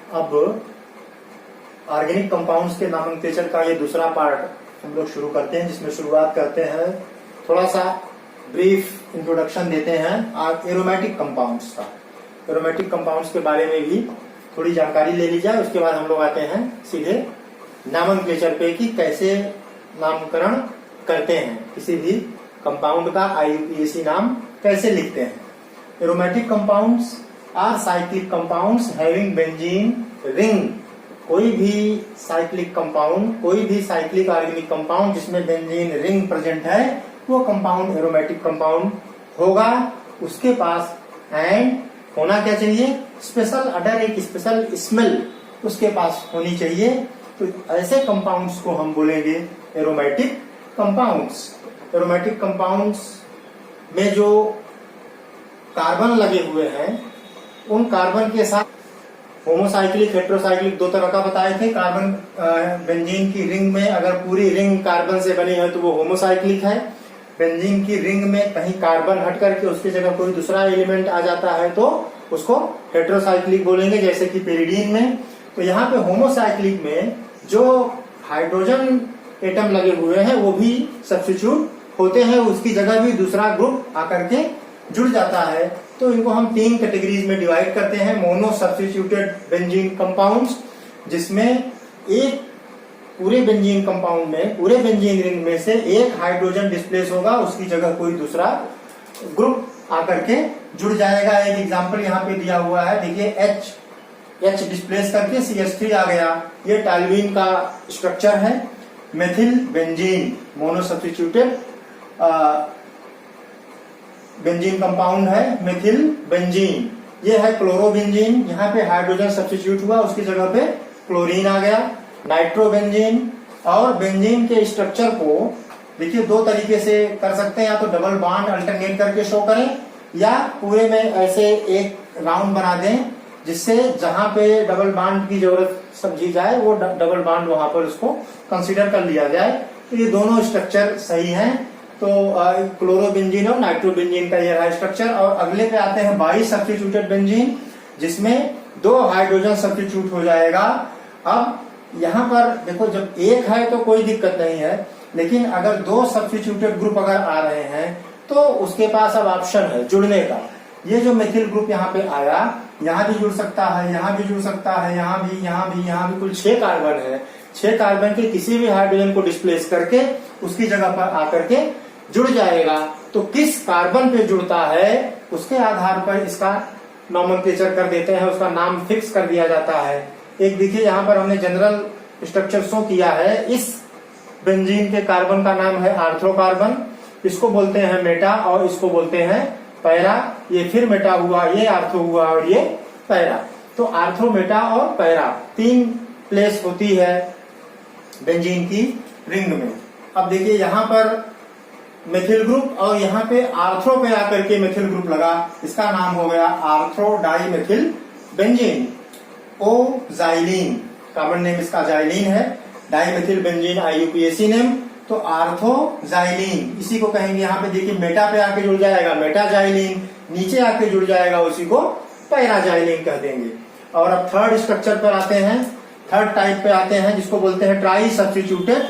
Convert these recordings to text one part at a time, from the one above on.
अब organic compounds के nomenclature का ये दूसरा पार्ट हम लोग शुरू करते हैं, जिसमें शुरुआत करते हैं थोड़ा सा ब्रीफ इंट्रोडक्शन देते हैं एरोमेटिक कंपाउंड्स का। एरोमेटिक कंपाउंड्स के बारे में भी थोड़ी जानकारी ले ली जाए, उसके बाद हम लोग आते हैं सीधे नॉमेनक्लेचर पे कि कैसे नामकरण करते हैं, किसी भी कंपाउंड का IUPAC नाम कैसे लिखते हैं। Aromatic compounds are cyclic compounds having benzene ring. कोई भी साइक्लिक कंपाउंड, कोई भी साइक्लिक ऑर्गेनिक कंपाउंड जिसमें बेंजीन रिंग प्रेजेंट है वो कंपाउंड एरोमेटिक कंपाउंड होगा। उसके पास एंड होना क्या चाहिए, स्पेशल अडर, एक स्पेशल स्मेल उसके पास होनी चाहिए। तो ऐसे कंपाउंड्स को हम बोलेंगे एरोमेटिक कंपाउंड्स। एरोमेटिक कंपाउंड्स में जो कार्बन लगे हुए हैं उन कार्बन के साथ होमोसाइक्लिक, हेट्रोसाइक्लिक दो तरह का बताए थे। कार्बन बेंजीन की रिंग में अगर पूरी रिंग कार्बन से बनी है तो वो होमोसाइक्लिक है। बेंजीन की रिंग में कहीं कार्बन हट करके उसकी जगह कोई दूसरा एलिमेंट आ जाता है तो उसको हेट्रोसाइक्लिक बोलेंगे, जैसे कि पेरिडीन में। तो यहाँ पे होमोसाइक्लिक में जो हाइड्रोजन एटम लगे हुए हैं वो भी सब्स्टिट्यूट होते हैं, उसकी जगह भी दूसरा ग्रुप आकर के जुड़ जाता है। तो इनको हम 3 कैटेगरीज में डिवाइड करते हैं। मोनो सब्स्टिट्यूटेड बेंजीन कंपाउंड्स, जिसमें एक पूरे बेंजीन कंपाउंड में, पूरे बेंजीन रिंग में से एक हाइड्रोजन डिस्प्लेस होगा, उसकी जगह कोई दूसरा ग्रुप आकर के जुड़ जाएगा। एक एग्जांपल यहाँ पे दिया हुआ है, देखिए H डिस्प्लेस करके CH3 आ गया। ये टॉल्यूइन का स्ट्रक्चर है। Methyl benzene mono substituted benzene compound है मेथिल बेंजीन। ये है क्लोरोबेंजीन, यहाँ पे हाइड्रोजन सब्स्टिट्यूट हुआ, उसकी जगह पे क्लोरीन आ गया। नाइट्रोबेंजीन, और बेंजीन के स्ट्रक्चर को देखिए 2 तरीके से कर सकते हैं, या तो डबल बॉन्ड अल्टरनेट करके शो करें या पूरे में ऐसे एक राउंड बना दें, जिससे जहां पे डबल बॉन्ड की जरूरत समझी जाए वो डबल बॉन्ड वहां पर उसको कंसीडर कर लिया जाए। तो ये दोनों स्ट्रक्चर सही हैं। तो क्लोरोबेंजीन और नाइट्रोबेंजीन का ये रहा स्ट्रक्चर। और अगले पे आते हैं बाई सब्स्टिट्यूटेड बेंजीन, जिसमें 2 हाइड्रोजन सब्स्टिट्यूट हो जाएगा। अब यहाँ पर देखो, जब एक है तो कोई दिक्कत नहीं है, लेकिन अगर 2 सब्स्टिट्यूटेड ग्रुप अगर आ रहे हैं तो उसके पास अब ऑप्शन है जुड़ने का। ये जो मेथिल ग्रुप यहाँ पे आया, यहाँ भी जुड़ सकता है, यहाँ भी जुड़ सकता है, यहाँ भी, यहाँ भी, यहाँ भी। कुल 6 कार्बन है। 6 कार्बन के किसी भी हाइड्रोजन को डिस्प्लेस करके उसकी जगह पर आकर के जुड़ जाएगा। तो किस कार्बन पे जुड़ता है उसके आधार पर इसका नॉमेनक्लेचर कर देते हैं, उसका नाम फिक्स कर दिया जाता है। एक देखिए यहाँ पर हमने जनरल स्ट्रक्चर शो किया है। इस बेंजीन के कार्बन का नाम है आर्थ्रोकार्बन, इसको बोलते हैं मेटा और इसको बोलते हैं पैरा। ये फिर मेटा हुआ, ये आर्थो हुआ और ये पैरा। तो आर्थो, मेटा और पैरा 3 प्लेस होती है बेंजीन की रिंग में। अब देखिए यहाँ पर मेथिल ग्रुप और यहाँ पे आर्थ्रो पे आकर के मेथिल ग्रुप लगा, इसका नाम हो गया ortho di methyl benzene. Xylene carbon name इसका जाइलीन है। Di methyl benzene IUPAC name, तो आर्थो जाइलीन इसी को कहेंगे। यहाँ पे देखिए मेटा पे आके जुड़ जाएगा मेटा जाइलीन, नीचे आके जुड़ जाएगा उसी को पैरा जाइलीन कह देंगे। और अब थर्ड स्ट्रक्चर पर आते हैं, थर्ड टाइप पे आते हैं, जिसको बोलते हैं try substituted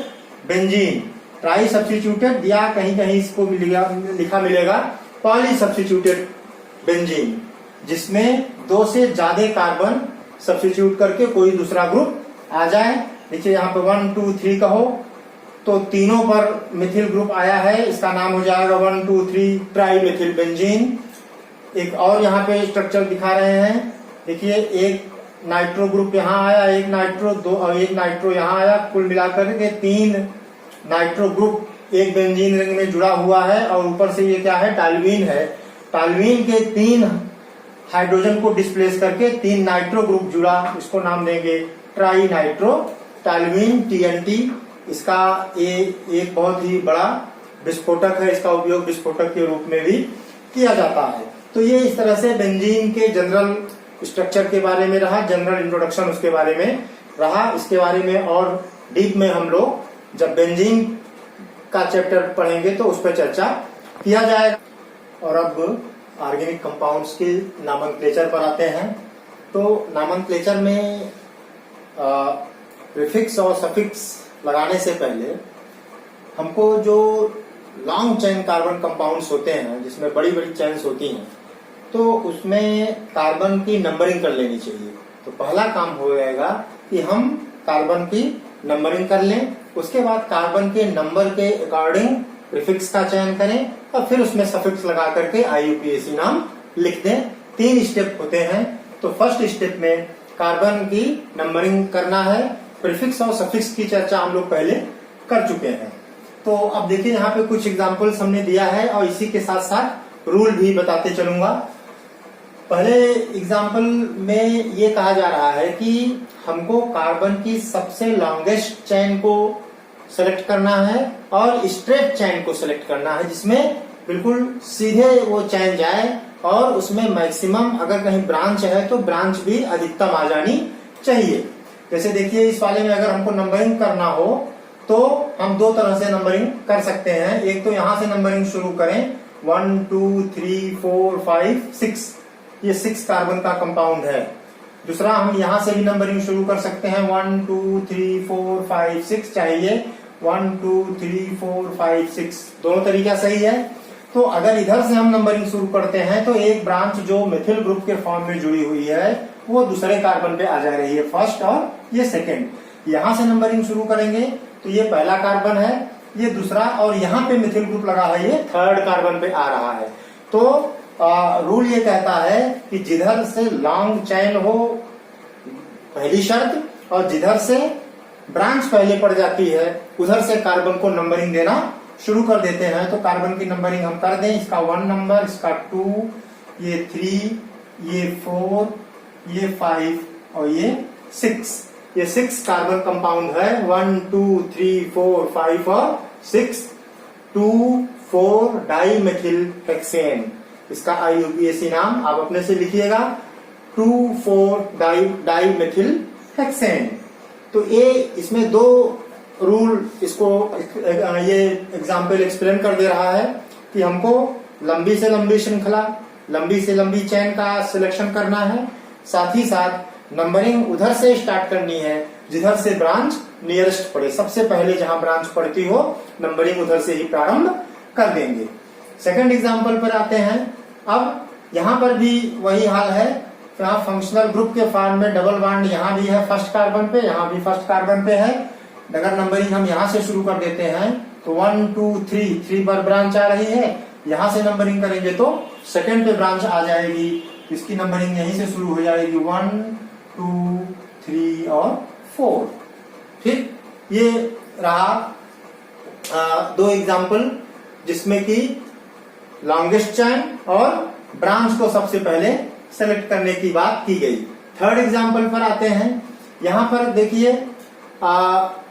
benzene. Try substituted या कहीं कहीं इसको लिखा मिलेगा पॉली सब्स्टिट्यूटेड बेंजीन, जिसमें 2 से ज्यादा कार्बन सब्स्टिट्यूट करके कोई दूसरा ग्रुप आ जाए। देखिए यहाँ पे 1 2 3 कहो तो तीनों पर मिथिल ग्रुप आया है, इसका नाम हो जाएगा 1 2 3 ट्राई मेथिल बेंजीन। एक और यहाँ पे स्ट्रक्चर दिखा रहे हैं, देखिए एक नाइट्रो ग्रुप यहाँ आया, एक नाइट्रो 2 और एक नाइट्रो यहाँ आया। कुल मिलाकर के 3 नाइट्रो ग्रुप एक बेंजीन रिंग में जुड़ा हुआ है। और ऊपर से ये क्या है, टॉल्यूइन है। टॉल्यूइन के 3 हाइड्रोजन को डिस्प्लेस करके 3 नाइट्रो ग्रुप जुड़ा, इसको नाम देंगे ट्राई नाइट्रो टॉल्यूइन TNT। इसका एक बहुत ही बड़ा विस्फोटक है, इसका उपयोग विस्फोटक के रूप में भी किया जाता है। तो ये इस तरह से बेंजीन के जनरल स्ट्रक्चर के बारे में रहा, जनरल इंट्रोडक्शन उसके बारे में रहा। इसके बारे में और डीप में हम लोग जब बेंजीन का चैप्टर पढ़ेंगे तो उस पर चर्चा किया जाएगा। और अब ऑर्गेनिक कंपाउंड्स के नॉमेनक्लेचर पर आते हैं। तो नॉमेनक्लेचर में प्रीफिक्स और सफिक्स लगाने से पहले हमको जो लॉन्ग चेन कार्बन कंपाउंड्स होते हैं, जिसमें बड़ी बड़ी चेन्स होती हैं, तो उसमें कार्बन की नंबरिंग कर लेनी चाहिए। तो पहला काम हो जाएगा कि हम कार्बन की नंबरिंग कर लें, उसके बाद कार्बन के नंबर के अकॉर्डिंग प्रीफिक्स का चयन करें और फिर उसमें सफिक्स लगा करके IUPAC नाम लिख दें। 3 स्टेप होते हैं। तो फर्स्ट स्टेप में कार्बन की नंबरिंग करना है। प्रीफिक्स और सफिक्स की चर्चा हम लोग पहले कर चुके हैं। तो अब देखिए यहाँ पे कुछ एग्जाम्पल्स हमने दिया है और इसी के साथ साथ रूल भी बताते चलूंगा। पहले एग्जाम्पल में ये कहा जा रहा है कि हमको कार्बन की सबसे लॉन्गेस्ट चेन को सेलेक्ट करना है और स्ट्रेट चेन को सेलेक्ट करना है, जिसमें बिल्कुल सीधे वो चेन जाए और उसमें मैक्सिमम अगर कहीं ब्रांच है तो ब्रांच भी अधिकतम आ जानी चाहिए। जैसे देखिए इस वाले में अगर हमको नंबरिंग करना हो तो हम 2 तरह से नंबरिंग कर सकते हैं। एक तो यहां से नंबरिंग शुरू करें 1 2 3 4 5 6, ये 6 कार्बन का कंपाउंड है। दूसरा हम यहां से भी नंबरिंग शुरू कर सकते हैं 1 2 3 4 5 6, चाहिए 1 2 3 4 5 6, दोनों तरीका सही है। तो अगर इधर से हम नंबरिंग शुरू करते हैं तो एक ब्रांच जो मिथिल ग्रुप के फॉर्म में जुड़ी हुई है वो दूसरे कार्बन पे आ जा रही है, फर्स्ट और ये सेकेंड। यहां से नंबरिंग शुरू करेंगे तो ये पहला कार्बन है, ये दूसरा, और यहाँ पे मिथिल ग्रुप लगा है, ये थर्ड कार्बन पे आ रहा है। तो रूल ये कहता है कि जिधर से लॉन्ग चेन हो पहली शर्त, और जिधर से ब्रांच पहले पड़ जाती है उधर से कार्बन को नंबरिंग देना शुरू कर देते हैं। तो कार्बन की नंबरिंग हम कर दें, इसका 1 नंबर, इसका 2, ये 3, ये 4, ये 5 और ये 6। ये 6 कार्बन कंपाउंड है, 1 2 3 4 5 और 6, 2 4 डाई मेथिल हेक्सेन। इसका IUPAC नाम आप अपने से लिखिएगा, 2 4 डाई मेथिल हेक्सेन। तो ये इसमें 2 रूल इसको ये एग्जाम्पल एक्सप्लेन कर दे रहा है कि हमको लंबी से लंबी श्रृंखला, लंबी से लंबी चेन का सिलेक्शन करना है, साथ ही साथ नंबरिंग उधर से स्टार्ट करनी है जिधर से ब्रांच नियरेस्ट पड़े। सबसे पहले जहां ब्रांच पड़ती हो नंबरिंग उधर से ही प्रारंभ कर देंगे। सेकंड एग्जाम्पल पर आते हैं। अब यहाँ पर भी वही हाल है, यहाँ फंक्शनल ग्रुप के फॉर्म में डबल बॉन्ड यहाँ भी है फर्स्ट कार्बन पे, यहाँ भी फर्स्ट कार्बन पे है। अगर नंबरिंग हम यहाँ से शुरू कर देते हैं तो 1 2 3 पर ब्रांच आ रही है, यहाँ से नंबरिंग करेंगे तो सेकंड पे ब्रांच आ जाएगी, इसकी नंबरिंग यहीं से शुरू हो जाएगी 1 2 3 और 4। ठीक, ये रहा 2 एग्जाम्पल जिसमें कि लॉन्गेस्ट चेन और ब्रांच को सबसे पहले सेलेक्ट करने की बात की गई। थर्ड एग्जाम्पल पर आते हैं। यहाँ पर देखिए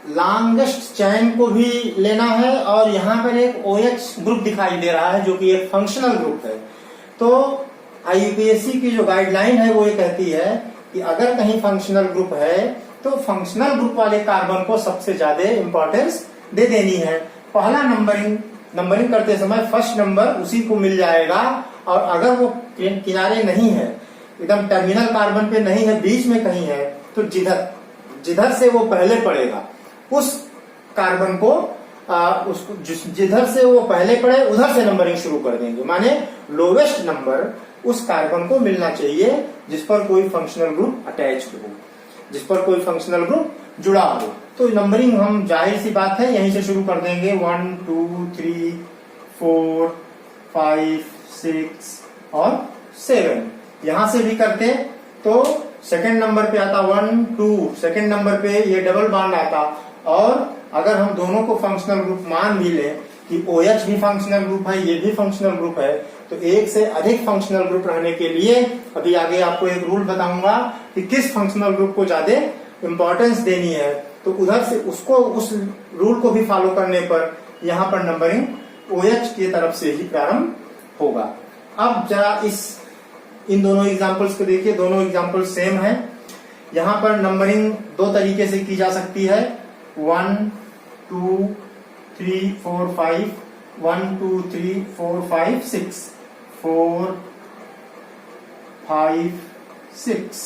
लॉन्गेस्ट चेन को भी लेना है और यहाँ पर एक OH ग्रुप दिखाई दे रहा है जो कि एक फंक्शनल ग्रुप है। तो IUPAC की जो गाइडलाइन है वो ये कहती है कि अगर कहीं फंक्शनल ग्रुप है तो फंक्शनल ग्रुप वाले कार्बन को सबसे ज्यादा इंपॉर्टेंस दे देनी है। पहला नंबरिंग करते समय फर्स्ट नंबर उसी को मिल जाएगा, और अगर वो किनारे नहीं है, एकदम टर्मिनल कार्बन पे नहीं है, बीच में कहीं है, तो जिधर से वो पहले पड़ेगा उस कार्बन को उसको जिधर से वो पहले पड़े उधर से नंबरिंग शुरू कर देंगे। माने लोवेस्ट नंबर उस कार्बन को मिलना चाहिए जिस पर कोई फंक्शनल ग्रुप अटैच्ड हो, जिस पर कोई फंक्शनल ग्रुप जुड़ा हो। तो नंबरिंग हम जाहिर सी बात है यहीं से शुरू कर देंगे 1 2 3 4 5 6 और 7। यहां से भी करते तो सेकंड नंबर पे आता 1 2, सेकंड नंबर पे ये डबल बॉन्ड आता। और अगर हम दोनों को फंक्शनल ग्रुप मान भी लें कि OH भी फंक्शनल ग्रुप है, ये भी फंक्शनल ग्रुप है, तो एक से अधिक फंक्शनल ग्रुप रहने के लिए अभी आगे आपको एक रूल बताऊंगा कि किस फंक्शनल ग्रुप को ज्यादा इंपॉर्टेंस देनी है। तो उधर से उस रूल को भी फॉलो करने पर यहाँ पर नंबरिंग OH की तरफ से ही प्रारंभ होगा। अब जरा इन दोनों एग्जाम्पल्स को देखिए, दोनों एग्जाम्पल सेम है। यहाँ पर नंबरिंग 2 तरीके से की जा सकती है, 1 2 3 4 5, 1 2 3 4 5 6, 4 5 6,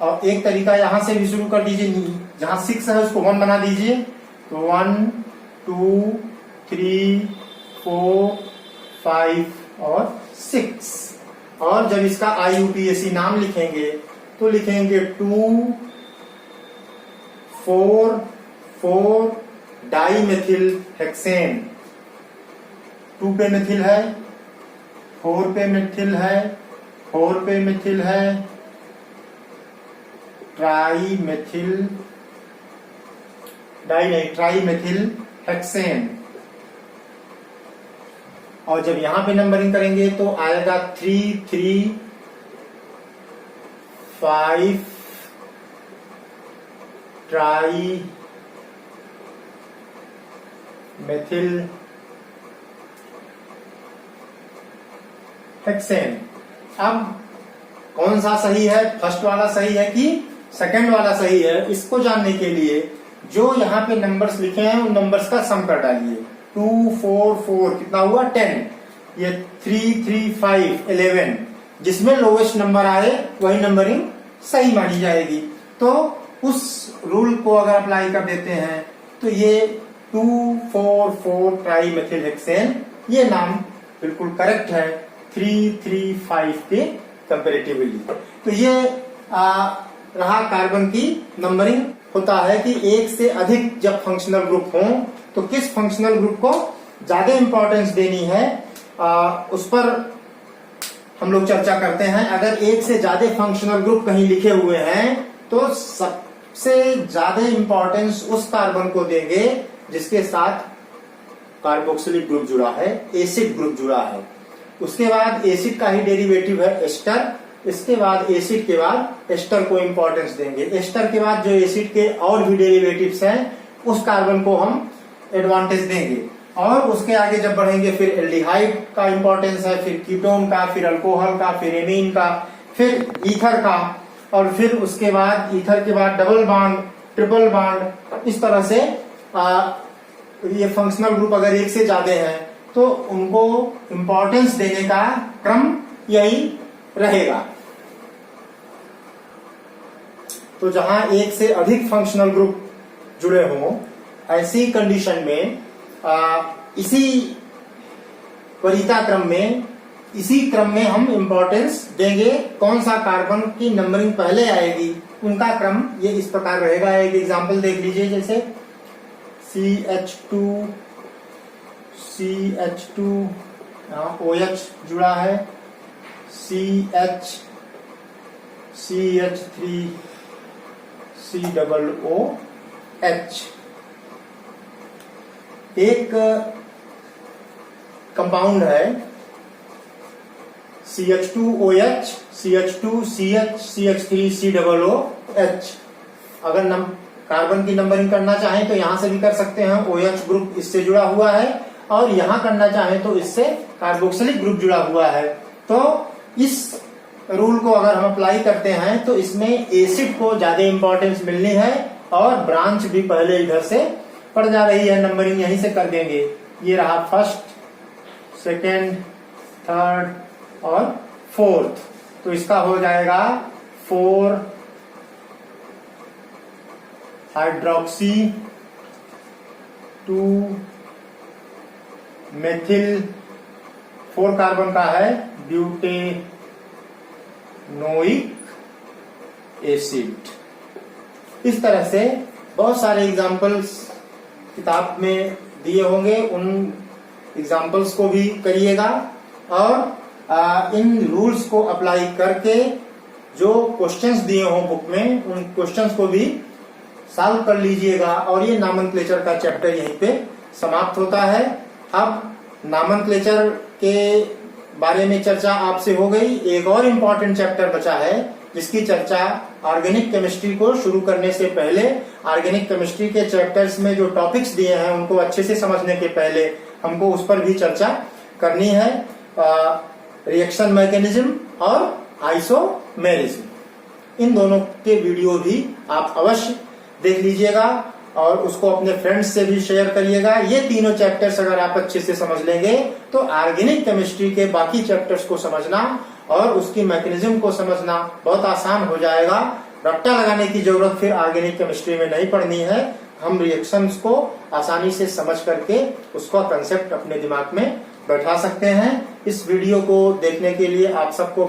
और एक तरीका यहां से भी शुरू कर दीजिए, जहां 6 है उसको 1 बना दीजिए, तो 1 2 3 4 5 और 6। और जब इसका IUPAC नाम लिखेंगे तो लिखेंगे 2 4 4 डाइमेथिल हेक्सेन। 2 पे मिथिल है, 4 पे मिथिल है, 4 पे मिथिल है, ट्राइमेथिल हेक्सेन। और जब यहां पे नंबरिंग करेंगे तो आएगा 3 3 5 ट्राई मेथिल हेक्सेन। अब कौन सा सही है, फर्स्ट वाला सही है कि सेकंड वाला सही है, इसको जानने के लिए जो यहाँ पे नंबर्स लिखे हैं उन नंबर्स का सम कर डालिए। 2 4 4 कितना हुआ 10, ये 3 3 5 11, जिसमें लोवेस्ट नंबर आए वही नंबरिंग सही मानी जाएगी। तो उस रूल को अगर अप्लाई कर देते हैं तो ये 2 4 4 ट्राइमेथिल हेक्सेन ये नाम बिल्कुल करेक्ट है 3 3 5 के कंपेरेटिवली। तो ये रहा कार्बन की नंबरिंग। होता है कि एक से अधिक जब फंक्शनल ग्रुप हो तो किस फंक्शनल ग्रुप को ज्यादा इंपॉर्टेंस देनी है, उस पर हम लोग चर्चा करते हैं। अगर एक से ज्यादा फंक्शनल ग्रुप कहीं लिखे हुए हैं तो सबसे ज्यादा इंपॉर्टेंस उस कार्बन को देंगे जिसके साथ कार्बोक्सिलिक ग्रुप जुड़ा है, एसिड ग्रुप जुड़ा है। उसके बाद एसिड का ही डेरिवेटिव है एस्टर, इसके बाद एसिड के बाद एस्टर को इंपॉर्टेंस देंगे। एस्टर के बाद जो एसिड के और भी डेरिवेटिव्स हैं उस कार्बन को हम एडवांटेज देंगे। और उसके आगे जब बढ़ेंगे फिर एल्डिहाइड का इंपॉर्टेंस है, फिर कीटोन का, फिर अल्कोहल का, फिर एमीन का, फिर ईथर का, और फिर उसके बाद ईथर के बाद डबल बॉन्ड, ट्रिपल बॉन्ड। इस तरह से ये फंक्शनल ग्रुप अगर एक से ज्यादा हैं तो उनको इंपॉर्टेंस देने का क्रम यही रहेगा। तो जहां एक से अधिक फंक्शनल ग्रुप जुड़े हों ऐसी कंडीशन में इसी वरीयता क्रम में, इसी क्रम में हम इंपॉर्टेंस देंगे। कौन सा कार्बन की नंबरिंग पहले आएगी उनका क्रम ये इस प्रकार रहेगा। एक एग्जांपल देख लीजिए, जैसे CH2 OH जुड़ा है, CH3 COOH। एक कंपाउंड है CH2OH, CH2CH, CH3 COOH। अगर कार्बन की नंबरिंग करना चाहें तो यहां से भी कर सकते हैं, OH ग्रुप इससे जुड़ा हुआ है, और यहां करना चाहें तो इससे कार्बोक्सिलिक ग्रुप जुड़ा हुआ है। तो इस रूल को अगर हम अप्लाई करते हैं तो इसमें एसिड को ज्यादा इंपॉर्टेंस मिलनी है और ब्रांच भी पहले इधर से पड़ जा रही है, नंबरिंग यहीं से कर देंगे। ये रहा फर्स्ट, सेकेंड, थर्ड और फोर्थ। तो इसका हो जाएगा 4 हाइड्रोक्सी 2 मेथिल, 4 कार्बन का है ब्यूटेनोइक एसिड। इस तरह से बहुत सारे एग्जाम्पल्स किताब में दिए होंगे, उन एग्जाम्पल्स को भी करिएगा और इन रूल्स को अप्लाई करके जो क्वेश्चंस दिए हों बुक में उन क्वेश्चंस को भी सॉल्व कर लीजिएगा। और ये नॉमेनक्लेचर का चैप्टर यहीं पे समाप्त होता है। अब नॉमेनक्लेचर के बारे में चर्चा आपसे हो गई। एक और इम्पोर्टेंट चैप्टर बचा है जिसकी चर्चा ऑर्गेनिक केमिस्ट्री को शुरू करने से पहले, ऑर्गेनिक केमिस्ट्री के चैप्टर्स में जो टॉपिक्स दिए हैं उनको अच्छे से समझने के पहले हमको उस पर भी चर्चा करनी है। रिएक्शन मैकेनिज्म और आइसोमेरिज्म, इन दोनों के वीडियो भी आप अवश्य देख लीजिएगा और उसको अपने फ्रेंड्स से भी शेयर करिएगा। ये तीनों चैप्टर्स अगर आप अच्छे से समझ लेंगे तो ऑर्गेनिक केमिस्ट्री के बाकी चैप्टर्स को समझना और उसकी मैकेनिज्म को समझना बहुत आसान हो जाएगा। रट्टा लगाने की जरूरत फिर ऑर्गेनिक केमिस्ट्री में नहीं पड़नी है। हम रिएक्शंस को आसानी से समझ करके उसका कंसेप्ट अपने दिमाग में बैठा सकते हैं। इस वीडियो को देखने के लिए आप सबको